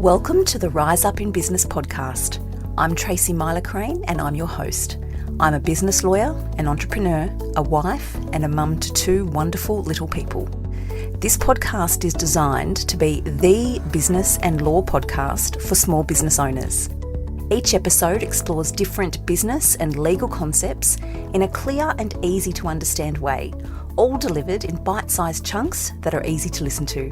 Welcome to the Rise Up in Business podcast. I'm Tracy Myler-Crane and I'm your host. I'm a business lawyer, an entrepreneur, a wife and a mum to two wonderful little people. This podcast is designed to be the business and law podcast for small business owners. Each episode explores different business and legal concepts in a clear and easy to understand way, all delivered in bite-sized chunks that are easy to listen to.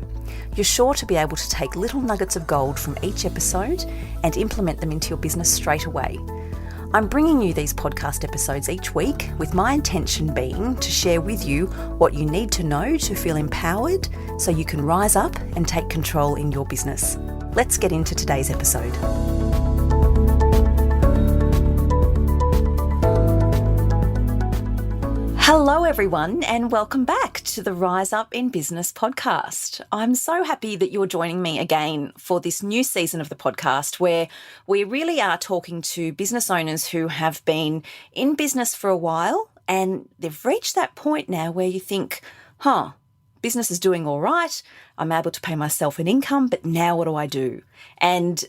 You're sure to be able to take little nuggets of gold from each episode and implement them into your business straight away. I'm bringing you these podcast episodes each week with my intention being to share with you what you need to know to feel empowered so you can rise up and take control in your business. Let's get into today's episode. Hello everyone and welcome back to the Rise Up in Business podcast. I'm so happy that you're joining me again for this new season of the podcast where we really are talking to business owners who have been in business for a while and they've reached that point now where you think, business is doing all right, I'm able to pay myself an income, but now what do I do? And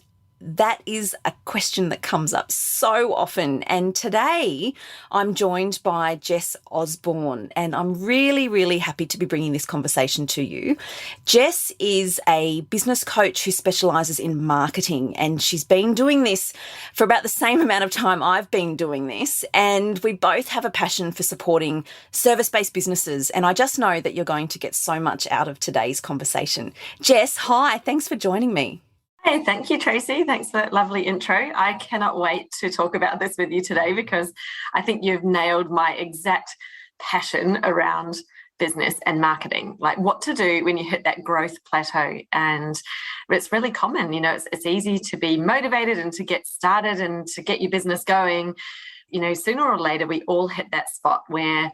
that is a question that comes up so often. And today I'm joined by Jess Osborn and I'm really, really happy to be bringing this conversation to you. Jess is a business coach who specialises in marketing and she's been doing this for about the same amount of time I've been doing this. And we both have a passion for supporting service-based businesses. And I just know that you're going to get so much out of today's conversation. Jess, hi, thanks for joining me. Hey, thank you, Tracy. Thanks for that lovely intro. I cannot wait to talk about this with you today because I think you've nailed my exact passion around business and marketing, like what to do when you hit that growth plateau. And it's really common, it's easy to be motivated and to get started and to get your business going. Sooner or later, we all hit that spot where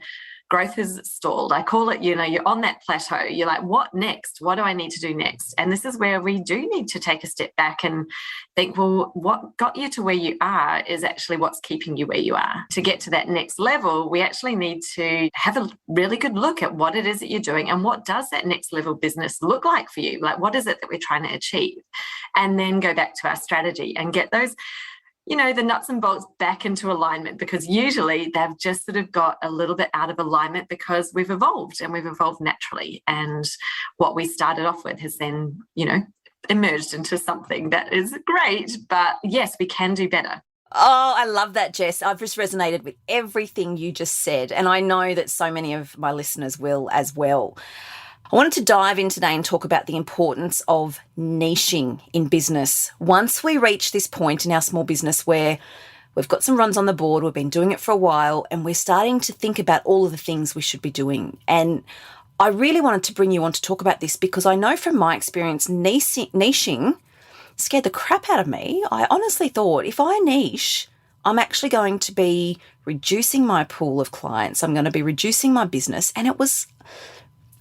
growth is stalled. I call it, you're on that plateau. You're like, what next? What do I need to do next? And this is where we do need to take a step back and think, well, what got you to where you are is actually what's keeping you where you are. To get to that next level, we actually need to have a really good look at what it is that you're doing and what does that next level business look like for you? Like, what is it that we're trying to achieve? And then go back to our strategy and get those the nuts and bolts back into alignment, because usually they've just sort of got a little bit out of alignment because we've evolved and we've evolved naturally. And what we started off with has then, emerged into something that is great. But yes, we can do better. Oh, I love that, Jess. I've just resonated with everything you just said. And I know that so many of my listeners will as well. I wanted to dive in today and talk about the importance of niching in business. Once we reach this point in our small business where we've got some runs on the board, we've been doing it for a while, and we're starting to think about all of the things we should be doing. And I really wanted to bring you on to talk about this because I know from my experience, niching scared the crap out of me. I honestly thought if I niche, I'm actually going to be reducing my pool of clients. I'm going to be reducing my business. And it was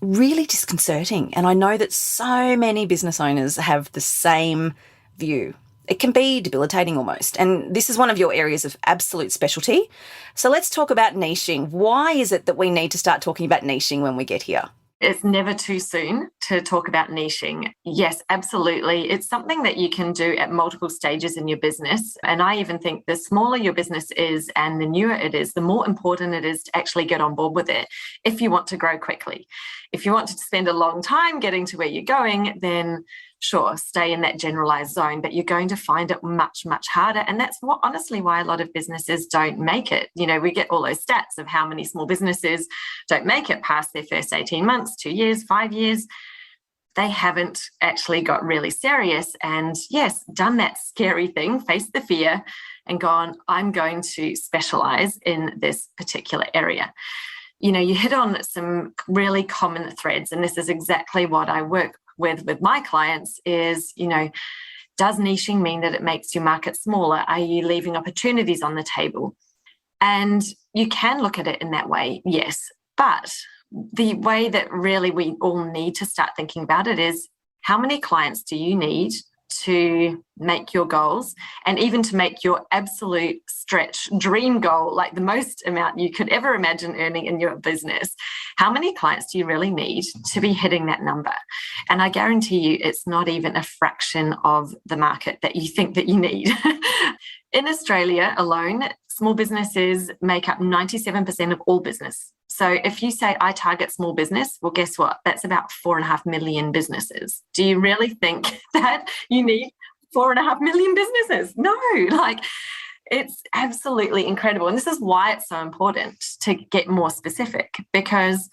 really disconcerting. And I know that so many business owners have the same view. It can be debilitating almost. And this is one of your areas of absolute specialty. So let's talk about niching. Why is it that we need to start talking about niching when we get here? It's never too soon to talk about niching. Yes, absolutely. It's something that you can do at multiple stages in your business. And I even think the smaller your business is and the newer it is, the more important it is to actually get on board with it if you want to grow quickly. If you want to spend a long time getting to where you're going, then sure, stay in that generalized zone, but you're going to find it much, much harder. And that's honestly why a lot of businesses don't make it. We get all those stats of how many small businesses don't make it past their first 18 months, 2 years, 5 years. They haven't actually got really serious and yes, done that scary thing, faced the fear and gone, I'm going to specialize in this particular area. You hit on some really common threads, and this is exactly what I work with my clients is, does niching mean that it makes your market smaller? Are you leaving opportunities on the table? And you can look at it in that way, yes. But the way that really we all need to start thinking about it is how many clients do you need to make your goals and even to make your absolute stretch dream goal, like the most amount you could ever imagine earning in your business, how many clients do you really need to be hitting that number? And I guarantee you it's not even a fraction of the market that you think that you need. In Australia alone, small businesses make up 97% of all business. So if you say I target small business, well, guess what? That's about 4.5 million businesses. Do you really think that you need 4.5 million businesses? No, like it's absolutely incredible. And this is why it's so important to get more specific, because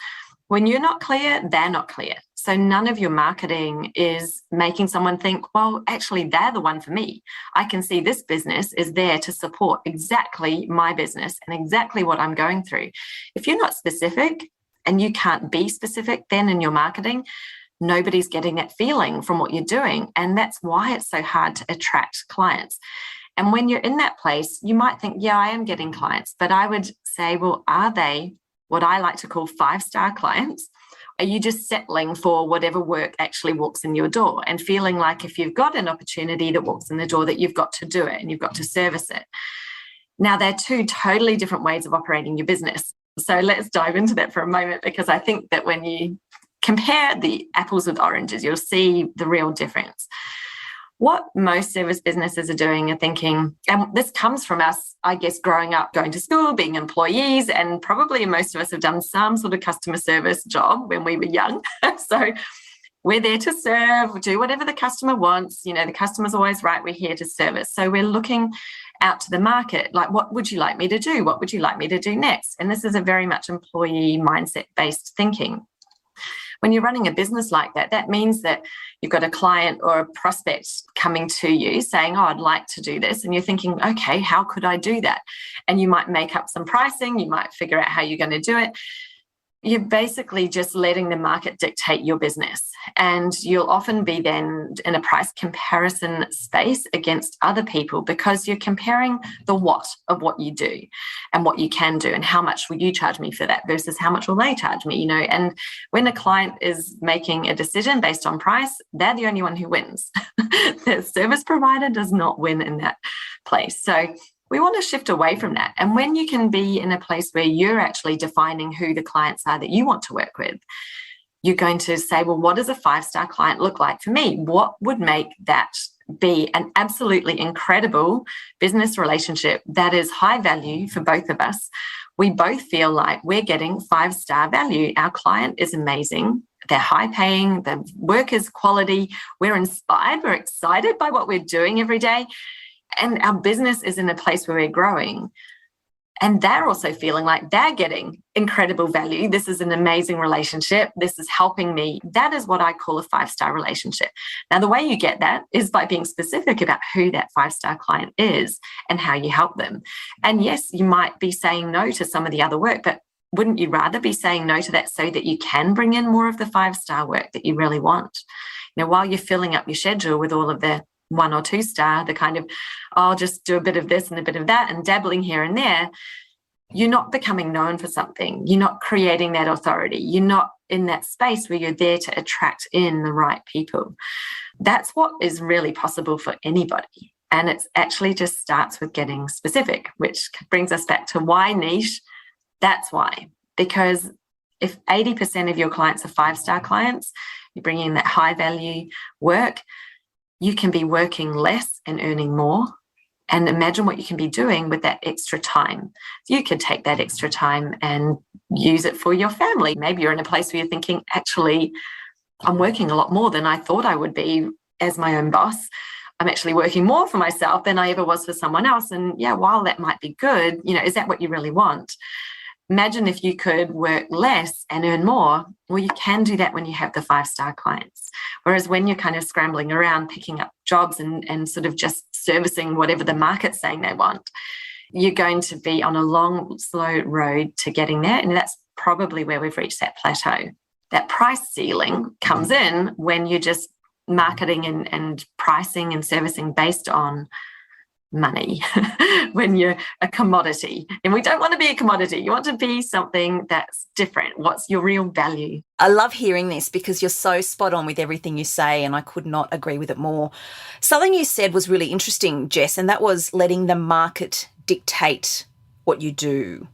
when you're not clear, they're not clear. So none of your marketing is making someone think, well, actually, they're the one for me. I can see this business is there to support exactly my business and exactly what I'm going through. If you're not specific and you can't be specific then in your marketing, nobody's getting that feeling from what you're doing. And that's why it's so hard to attract clients. And when you're in that place, you might think, yeah, I am getting clients, but I would say, well, are they what I like to call 5-star clients? Are you just settling for whatever work actually walks in your door and feeling like if you've got an opportunity that walks in the door that you've got to do it and you've got to service it? Now, they're two totally different ways of operating your business. So let's dive into that for a moment, because I think that when you compare the apples with oranges, you'll see the real difference. What most service businesses are doing are thinking, and this comes from us, I guess, growing up, going to school, being employees, and probably most of us have done some sort of customer service job when we were young. So we're there to serve, do whatever the customer wants. You know, the customer's always right. We're here to service. So we're looking out to the market, like, what would you like me to do? What would you like me to do next? And this is a very much employee mindset-based thinking. When you're running a business like that, that means that you've got a client or a prospect coming to you saying, oh, I'd like to do this. And you're thinking, okay, how could I do that? And you might make up some pricing. You might figure out how you're going to do it. You're basically just letting the market dictate your business. And you'll often be then in a price comparison space against other people, because you're comparing the what of what you do and what you can do and how much will you charge me for that versus how much will they charge me, you know. And when a client is making a decision based on price, they're the only one who wins. The service provider does not win in that place. So we want to shift away from that. And when you can be in a place where you're actually defining who the clients are that you want to work with, you're going to say, well, what does a 5-star client look like for me? What would make that be an absolutely incredible business relationship that is high value for both of us? We both feel like we're getting 5-star value. Our client is amazing. They're high paying. The work is quality. We're inspired. We're excited by what we're doing every day. And our business is in a place where we're growing. And they're also feeling like they're getting incredible value. This is an amazing relationship. This is helping me. That is what I call a 5-star relationship. Now, the way you get that is by being specific about who that 5-star client is and how you help them. And yes, you might be saying no to some of the other work, but wouldn't you rather be saying no to that so that you can bring in more of the 5-star work that you really want? You know, while you're filling up your schedule with all of the 1 or 2-star, the kind of, I'll just do a bit of this and a bit of that and dabbling here and there, you're not becoming known for something. You're not creating that authority. You're not in that space where you're there to attract in the right people. That's what is really possible for anybody. And it actually just starts with getting specific, which brings us back to why niche. That's why. Because if 80% of your clients are 5-star clients, you're bringing in that high value work, you can be working less and earning more. And imagine what you can be doing with that extra time. You could take that extra time and use it for your family. Maybe you're in a place where you're thinking, actually, I'm working a lot more than I thought I would be as my own boss. I'm actually working more for myself than I ever was for someone else. And yeah, while that might be good, you know, is that what you really want? Imagine if you could work less and earn more. Well, you can do that when you have the 5-star clients. Whereas when you're kind of scrambling around, picking up jobs and sort of just servicing whatever the market's saying they want, you're going to be on a long, slow road to getting there. And that's probably where we've reached that plateau. That price ceiling comes in when you're just marketing and pricing and servicing based on money, when you're a commodity. And we don't want to be a commodity. You want to be something that's different. What's your real value? I love hearing this because you're so spot on with everything you say, and I could not agree with it more. Something you said was really interesting, Jess, and that was letting the market dictate what you do.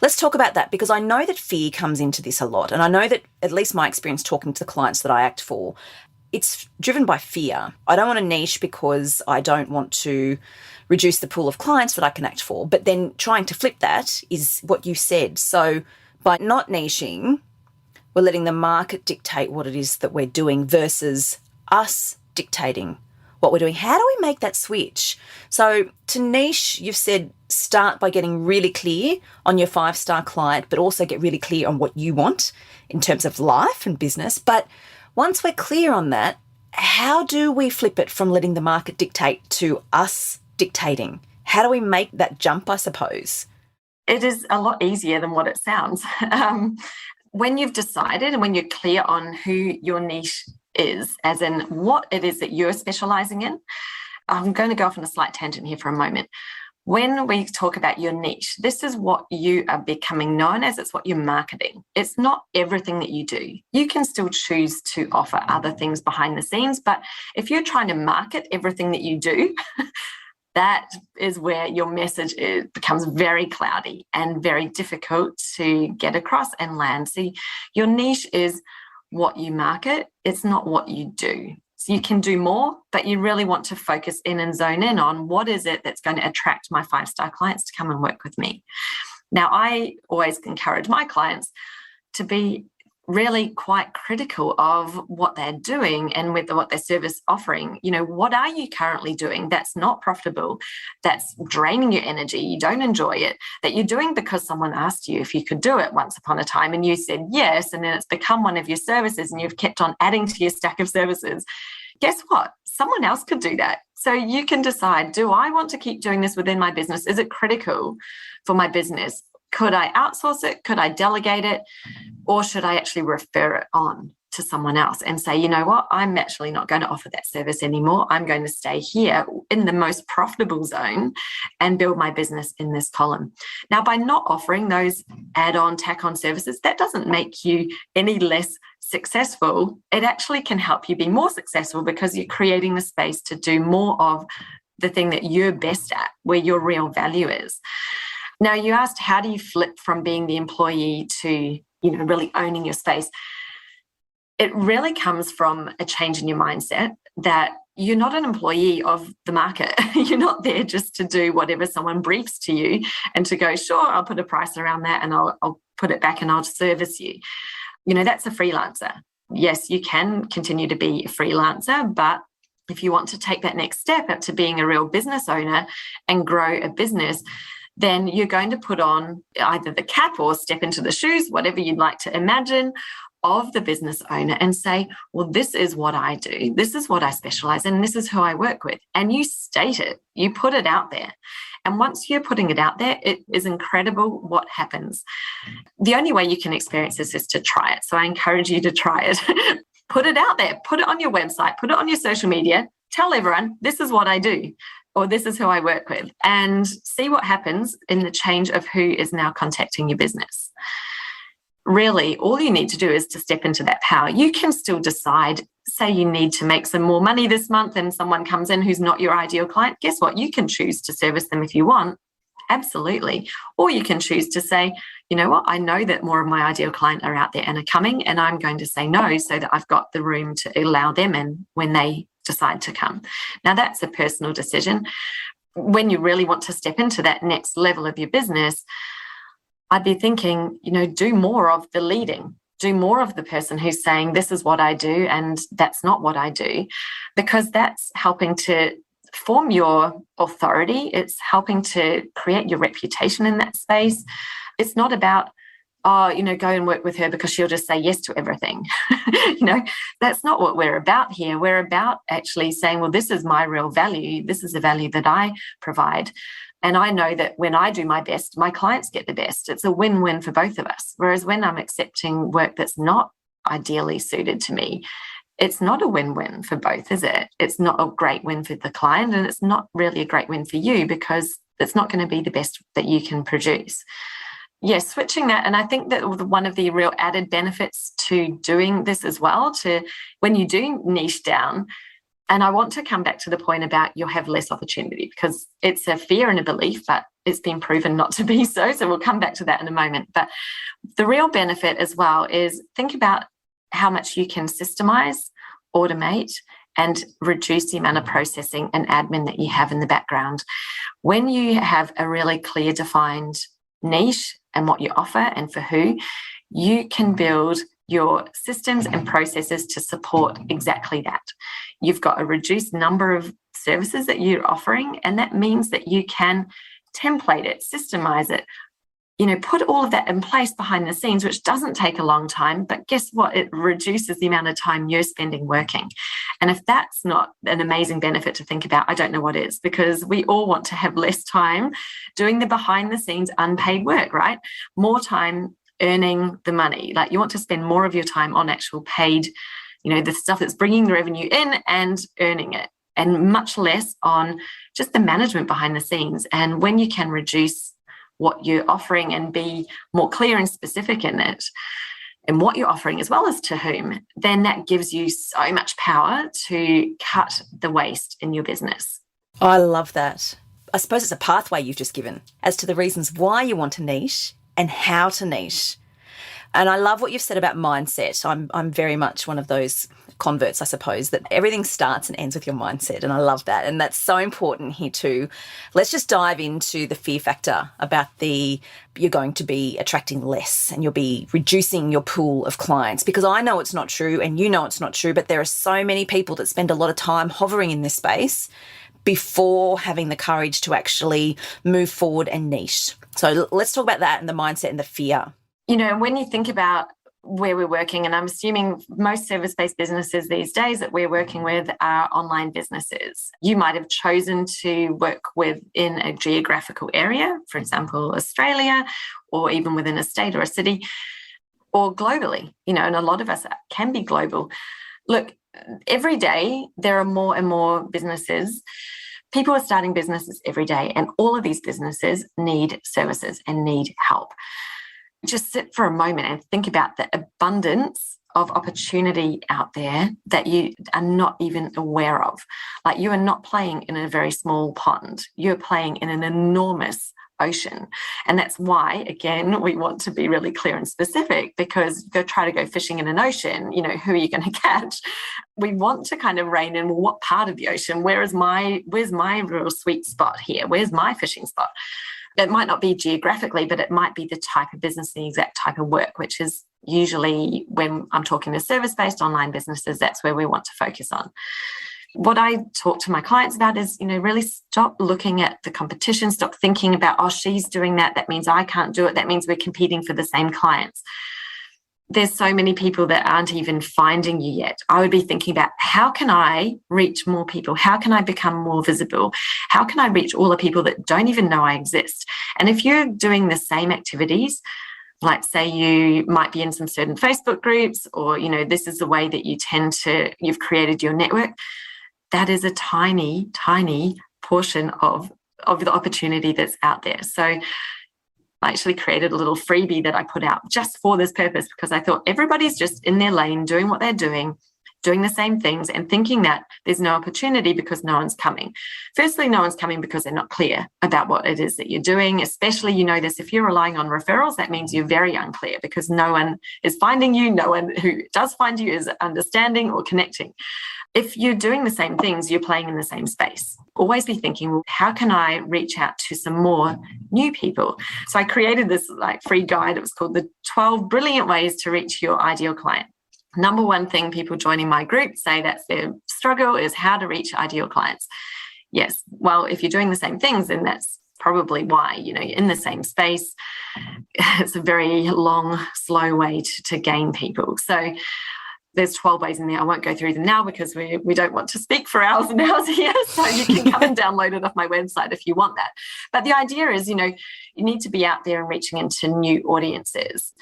Let's talk about that, because I know that fear comes into this a lot. And I know that, at least my experience talking to the clients that I act for, it's driven by fear. I don't want to niche because I don't want to reduce the pool of clients that I can act for. But then trying to flip that is what you said. So by not niching, we're letting the market dictate what it is that we're doing versus us dictating what we're doing. How do we make that switch? So to niche, you've said start by getting really clear on your 5-star client, but also get really clear on what you want in terms of life and business. But once we're clear on that, how do we flip it from letting the market dictate to us dictating? How do we make that jump, I suppose? It is a lot easier than what it sounds. When you've decided and when you're clear on who your niche is, as in what it is that you're specialising in, I'm going to go off on a slight tangent here for a moment. When we talk about your niche, this is what you are becoming known as. It's what you're marketing. It's not everything that you do. You can still choose to offer other things behind the scenes, but if you're trying to market everything that you do, that is where your message becomes very cloudy and very difficult to get across and land. See, your niche is what you market. It's not what you do. So you can do more, but you really want to focus in and zone in on what is it that's going to attract my 5-star clients to come and work with me. Now, I always encourage my clients to be really quite critical of what they're doing and with what their service offering. You know, what are you currently doing that's not profitable, that's draining your energy, you don't enjoy it, that you're doing because someone asked you if you could do it once upon a time and you said yes, and then it's become one of your services and you've kept on adding to your stack of services. Guess what? Someone else could do that. So you can decide, do I want to keep doing this within my business? Is it critical for my business? Could I outsource it? Could I delegate it? Or should I actually refer it on to someone else and say, you know what, I'm actually not going to offer that service anymore. I'm going to stay here in the most profitable zone and build my business in this column. Now, by not offering those add-on, tack-on services, that doesn't make you any less successful. It actually can help you be more successful because you're creating the space to do more of the thing that you're best at, where your real value is. Now, you asked, how do you flip from being the employee to, really owning your space? It really comes from a change in your mindset that you're not an employee of the market. You're not there just to do whatever someone briefs to you and to go, sure, I'll put a price around that and I'll put it back and I'll service you. That's a freelancer. Yes, you can continue to be a freelancer, but if you want to take that next step up to being a real business owner and grow a business, then you're going to put on either the cap or step into the shoes, whatever you'd like to imagine, of the business owner and say, well, this is what I do. This is what I specialize in. This is who I work with. And you state it, you put it out there. And once you're putting it out there, it is incredible what happens. The only way you can experience this is to try it. So I encourage you to try it. Put it out there, put it on your website, put it on your social media, tell everyone, this is what I do, or this is who I work with, and see what happens in the change of who is now contacting your business. Really, all you need to do is to step into that power. You can still decide, say you need to make some more money this month and someone comes in who's not your ideal client. Guess what? You can choose to service them if you want. Absolutely. Or you can choose to say, you know what, I know that more of my ideal client are out there and are coming, and I'm going to say no so that I've got the room to allow them in when they decide to come. Now, that's a personal decision. When you really want to step into that next level of your business, I'd be thinking, do more of the leading, do more of the person who's saying, this is what I do and that's not what I do, because that's helping to form your authority. It's helping to create your reputation in that space. It's not about, go and work with her because she'll just say yes to everything. That's not what we're about here. We're about actually saying, well, this is my real value. This is the value that I provide. And I know that when I do my best, my clients get the best. It's a win-win for both of us. Whereas when I'm accepting work that's not ideally suited to me, it's not a win-win for both, is it? It's not a great win for the client, and it's not really a great win for you because it's not going to be the best that you can produce. Yes, switching that. And I think that one of the real added benefits to doing this as well, to when you do niche down, and I want to come back to the point about you'll have less opportunity, because it's a fear and a belief, but it's been proven not to be so. So we'll come back to that in a moment. But the real benefit as well is think about how much you can systemize, automate, and reduce the amount of processing and admin that you have in the background. When you have a really clear defined niche and what you offer and for who, you can build your systems and processes to support exactly that. You've got a reduced number of services that you're offering, and that means that you can template it, systemize it, put all of that in place behind the scenes, which doesn't take a long time, but guess what? It reduces the amount of time you're spending working. And if that's not an amazing benefit to think about, I don't know what is, because we all want to have less time doing the behind the scenes unpaid work, right? More time earning the money. Like, you want to spend more of your time on actual paid, the stuff that's bringing the revenue in and earning it, and much less on just the management behind the scenes. And when you can reduce what you're offering and be more clear and specific in it and what you're offering as well as to whom, then that gives you so much power to cut the waste in your business. I love that. I suppose it's a pathway you've just given as to the reasons why you want to niche and how to niche. And I love what you've said about mindset. I'm very much one of those converts, I suppose, that everything starts and ends with your mindset. And I love that. And that's so important here too. Let's just dive into the fear factor about you're going to be attracting less and you'll be reducing your pool of clients, because I know it's not true and you know it's not true, but there are so many people that spend a lot of time hovering in this space before having the courage to actually move forward and niche. So let's talk about that and the mindset and the fear. When you think about where we're working, and I'm assuming most service-based businesses these days that we're working with are online businesses. You might have chosen to work within a geographical area, for example, Australia, or even within a state or a city, or globally, and a lot of us can be global. Look, every day there are more and more businesses. People are starting businesses every day, and all of these businesses need services and need help. Just sit for a moment and think about the abundance of opportunity out there that you are not even aware of. Like, you are not playing in a very small pond. You're playing in an enormous ocean. And that's why, again, we want to be really clear and specific, because try to go fishing in an ocean, who are you going to catch? We want to kind of rein in, what part of the ocean? Where's my real sweet spot here? Where's my fishing spot? It might not be geographically, but it might be the type of business, the exact type of work, which is usually, when I'm talking to service-based online businesses, that's where we want to focus on. What I talk to my clients about is, really stop looking at the competition, stop thinking about, oh, she's doing that, that means I can't do it, that means we're competing for the same clients. There's so many people that aren't even finding you yet. I would be thinking about, how can I reach more people? How can I become more visible? How can I reach all the people that don't even know I exist? And if you're doing the same activities, like say you might be in some certain Facebook groups, or, this is the way that you've created your network, that is a tiny, tiny portion of the opportunity that's out there. So I actually created a little freebie that I put out just for this purpose, because I thought everybody's just in their lane doing what they're doing the same things, and thinking that there's no opportunity because no one's coming. Firstly, no one's coming because they're not clear about what it is that you're doing. Especially, this, if you're relying on referrals, that means you're very unclear, because no one is finding you. No one who does find you is understanding or connecting. If you're doing the same things, you're playing in the same space. Always be thinking, well, how can I reach out to some more new people? So I created this free guide. It was called the 12 Brilliant Ways to Reach Your Ideal Client. Number one thing people joining my group say that's their struggle is how to reach ideal clients. Yes, well, if you're doing the same things, then that's probably why, you're in the same space. It's a very long, slow way to gain people. So there's 12 ways in there. I won't go through them now because we don't want to speak for hours and hours here. So you can come and download it off my website if you want that. But the idea is, you need to be out there and reaching into new audiences.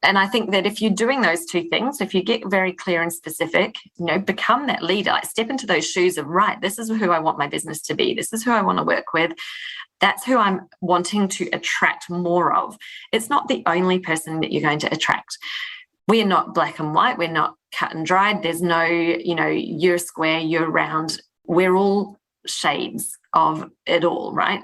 And I think that if you're doing those two things, if you get very clear and specific, become that leader, like step into those shoes of, right, this is who I want my business to be. This is who I want to work with. That's who I'm wanting to attract more of. It's not the only person that you're going to attract. We are not black and white. We're not cut and dried. There's no, you're square, you're round. We're all shades of it all, right?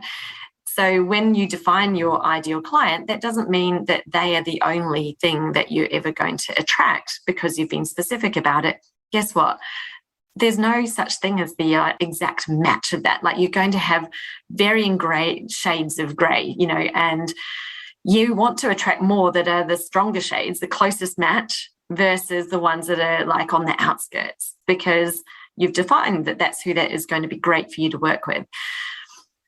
So when you define your ideal client, that doesn't mean that they are the only thing that you're ever going to attract because you've been specific about it. Guess what? There's no such thing as the exact match of that. Like, you're going to have varying shades of grey, and you want to attract more that are the stronger shades, the closest match, versus the ones that are like on the outskirts, because you've defined that that's who that is going to be great for you to work with.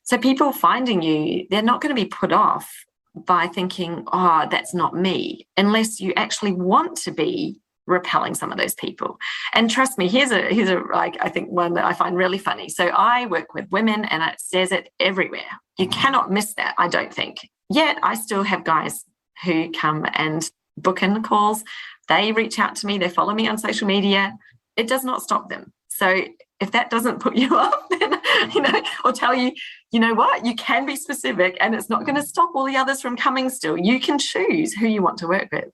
So people finding you, they're not going to be put off by thinking, oh, that's not me, unless you actually want to be repelling some of those people. And trust me, here's a like, I think one that I find really funny. So I work with women and it says it everywhere. You cannot miss that, I don't think. Yet I still have guys who come and book in calls. They reach out to me, they follow me on social media. It does not stop them. So if that doesn't put you off, then, or tell you, you know what, you can be specific and it's not going to stop all the others from coming still. You can choose who you want to work with.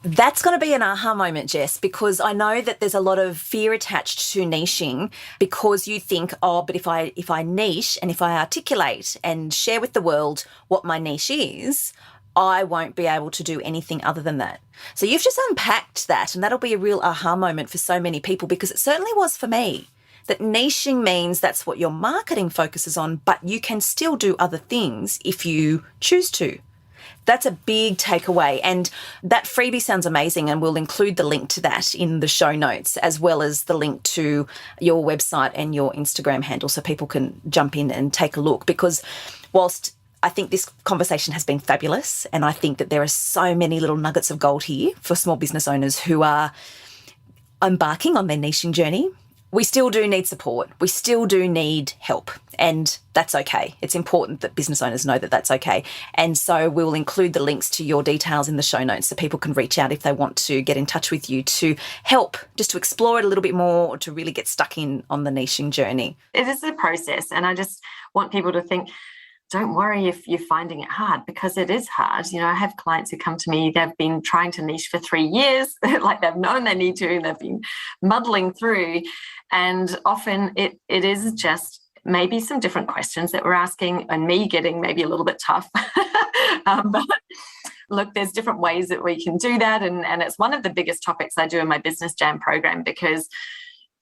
That's going to be an aha moment, Jess, because I know that there's a lot of fear attached to niching, because you think, oh, but if I niche and if I articulate and share with the world what my niche is, I won't be able to do anything other than that. So you've just unpacked that, and that'll be a real aha moment for so many people, because it certainly was for me. That niching means that's what your marketing focuses on, but you can still do other things if you choose to. That's a big takeaway. And that freebie sounds amazing, and we'll include the link to that in the show notes, as well as the link to your website and your Instagram handle, so people can jump in and take a look. Because whilst I think this conversation has been fabulous, and I think that there are so many little nuggets of gold here for small business owners who are embarking on their niching journey, we still do need support. We still do need help, and that's okay. It's important that business owners know that that's okay. And so we'll include the links to your details in the show notes so people can reach out if they want to get in touch with you to help, just to explore it a little bit more, or to really get stuck in on the niching journey. It is a process, and I just want people to think, don't worry if you're finding it hard, because it is hard. I have clients who come to me, they've been trying to niche for 3 years, like they've known they need to, and they've been muddling through. And often it is just maybe some different questions that we're asking, and me getting maybe a little bit tough. But look, there's different ways that we can do that. And it's one of the biggest topics I do in my Business Jam program, because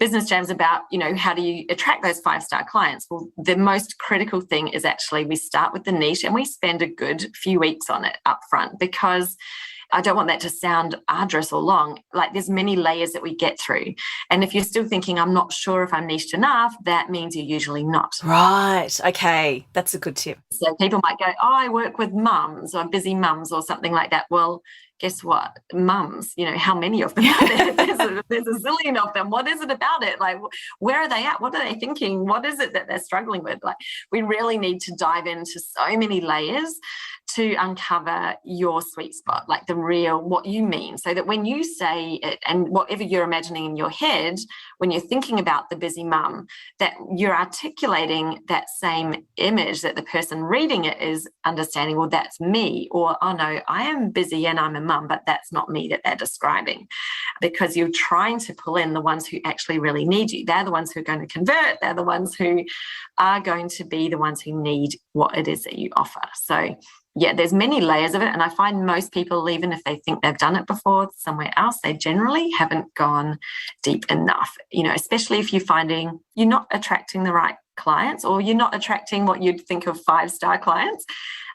Business Jam's about, how do you attract those 5-star clients? Well, the most critical thing is actually we start with the niche and we spend a good few weeks on it up front, because I don't want that to sound arduous or long. Like, there's many layers that we get through. And if you're still thinking, I'm not sure if I'm niched enough, that means you're usually not. Right. Okay. That's a good tip. So people might go, oh, I work with mums or busy mums or something like that. Well, guess what? Mums, how many of them are there? There's a zillion of them. What is it about it? Like, where are they at? What are they thinking? What is it that they're struggling with? Like, we really need to dive into so many layers to uncover your sweet spot, like the real, what you mean, so that when you say it and whatever you're imagining in your head, when you're thinking about the busy mum, that you're articulating that same image, that the person reading it is understanding, well, that's me, or, oh no, I am busy and I'm a mum, but that's not me that they're describing, because you're trying to pull in the ones who actually really need you. They're the ones who are going to convert. They're the ones who are going to be the ones who need what it is that you offer. So yeah, there's many layers of it. And I find most people, even if they think they've done it before somewhere else, they generally haven't gone deep enough, especially if you're finding you're not attracting the right clients, or you're not attracting what you'd think of 5-star clients.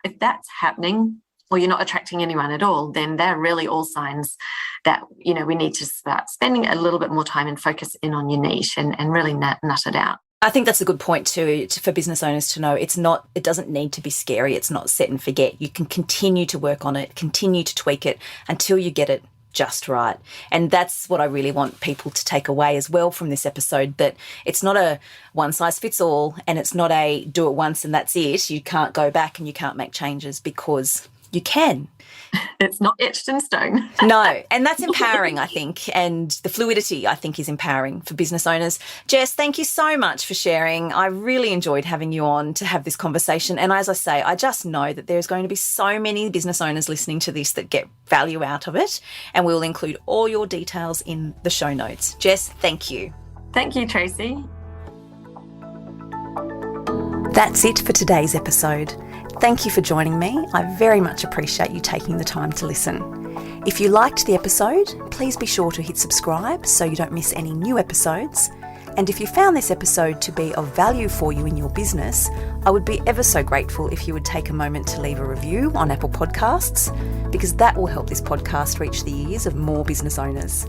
If that's happening, or you're not attracting anyone at all, then they're really all signs that, we need to start spending a little bit more time and focus in on your niche and really nut it out. I think that's a good point too, for business owners to know. It doesn't need to be scary. It's not set and forget. You can continue to work on it, continue to tweak it until you get it just right. And that's what I really want people to take away as well from this episode, that it's not a one size fits all, and it's not a do it once and that's it. You can't go back and you can't make changes, because You can. It's not etched in stone. No, and that's empowering, I think, and the fluidity, I think, is empowering for business owners. Jess, thank you so much for sharing. I really enjoyed having you on to have this conversation. And as I say, I just know that there's going to be so many business owners listening to this that get value out of it, and we'll include all your details in the show notes. Jess, thank you. Thank you, Tracy. That's it for today's episode. Thank you for joining me. I very much appreciate you taking the time to listen. If you liked the episode, please be sure to hit subscribe so you don't miss any new episodes. And if you found this episode to be of value for you in your business, I would be ever so grateful if you would take a moment to leave a review on Apple Podcasts, because that will help this podcast reach the ears of more business owners.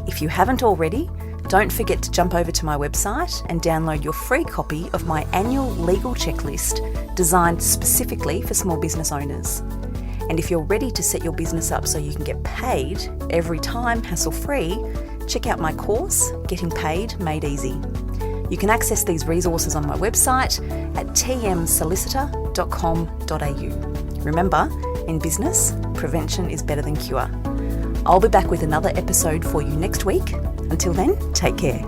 If you haven't already, don't forget to jump over to my website and download your free copy of my annual legal checklist designed specifically for small business owners. And if you're ready to set your business up so you can get paid every time hassle-free, check out my course, Getting Paid Made Easy. You can access these resources on my website at tmsolicitor.com.au. Remember, in business, prevention is better than cure. I'll be back with another episode for you next week. Until then, take care.